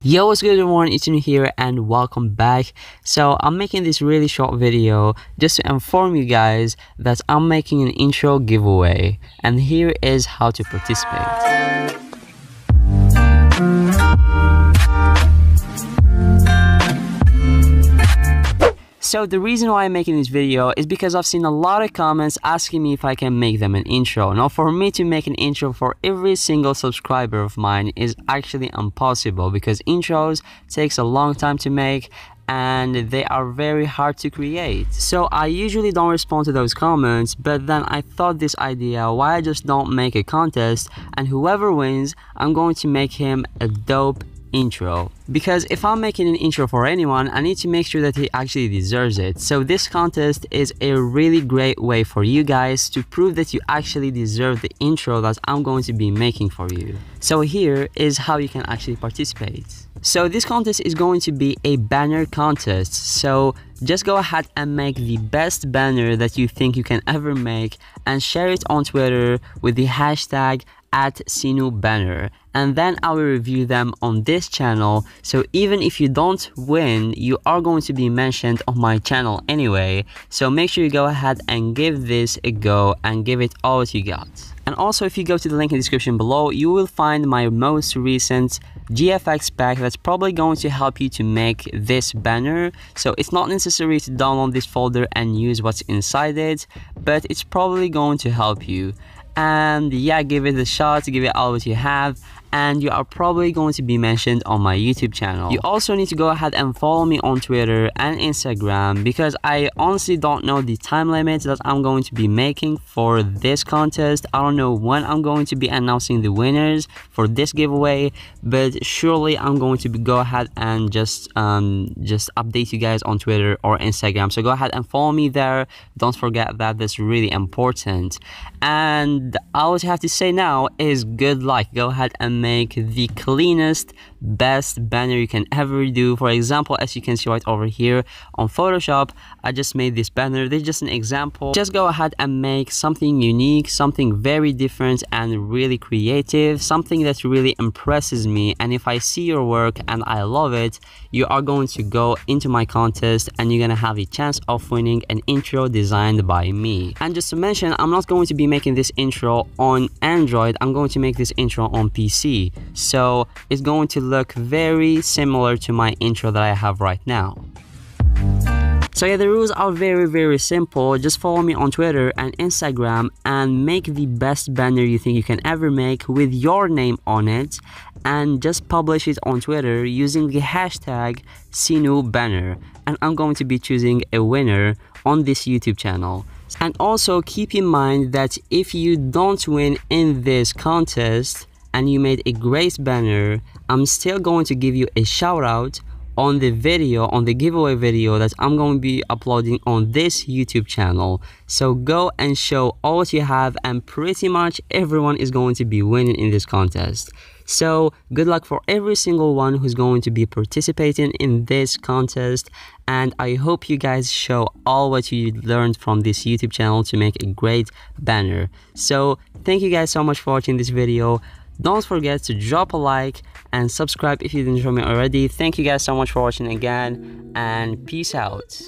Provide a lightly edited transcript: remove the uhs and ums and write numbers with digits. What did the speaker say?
Yo, what's good everyone, it's Cinou here and welcome back. So I'm making this really short video just to inform you guys that I'm making an intro giveaway, and here is how to participate. So the reason why I'm making this video is because I've seen a lot of comments asking me if I can make them an intro. Now for me to make an intro for every single subscriber of mine is actually impossible because intros takes a long time to make and they are very hard to create. So I usually don't respond to those comments, but then I thought this idea, why I just don't make a contest and whoever wins, I'm going to make him a dope intro. Because if I'm making an intro for anyone, I need to make sure that he actually deserves it. So this contest is a really great way for you guys to prove that you actually deserve the intro that I'm going to be making for you. So here is how you can actually participate. So this contest is going to be a banner contest. So just go ahead and make the best banner that you think you can ever make and share it on Twitter with the hashtag @CinouBanner, and then I will review them on this channel. So even if you don't win, you are going to be mentioned on my channel anyway. So make sure you go ahead and give this a go and give it all that you got. And also, if you go to the link in the description below, you will find my most recent GFX pack that's probably going to help you to make this banner. So it's not necessary to download this folder and use what's inside it, but it's probably going to help you. And yeah, give it a shot, give it all what you have, and you are probably going to be mentioned on my YouTube channel. You also need to go ahead and follow me on Twitter and Instagram because I honestly don't know the time limit that I'm going to be making for this contest. I don't know when I'm going to be announcing the winners for this giveaway, but surely I'm going to go ahead and just update you guys on Twitter or Instagram. So go ahead and follow me there. Don't forget that, that's really important. And all you have to say now is good luck. Go ahead and make the cleanest, best banner you can ever do. For example, as you can see right over here on Photoshop, I just made this banner. This is just an example. Just go ahead and make something unique, something very different and really creative, something that really impresses me. And if I see your work and I love it, you are going to go into my contest and you're gonna have a chance of winning an intro designed by me. And just to mention, I'm not going to be making this intro on Android. I'm going to make this intro on PC. So it's going to look very similar to my intro that I have right now. So yeah, the rules are very simple. Just follow me on Twitter and Instagram and make the best banner you think you can ever make with your name on it, and just publish it on Twitter using the hashtag CinouBanner, and I'm going to be choosing a winner on this YouTube channel. And also keep in mind that if you don't win in this contest and you made a great banner, I'm still going to give you a shout out on the video, on the giveaway video that I'm going to be uploading on this YouTube channel. So go and show all what you have, and pretty much everyone is going to be winning in this contest. So good luck for every single one who's going to be participating in this contest, and I hope you guys show all what you learned from this YouTube channel to make a great banner. So thank you guys so much for watching this video. Don't forget to drop a like and subscribe if you didn't join me already. Thank you guys so much for watching again, and peace out.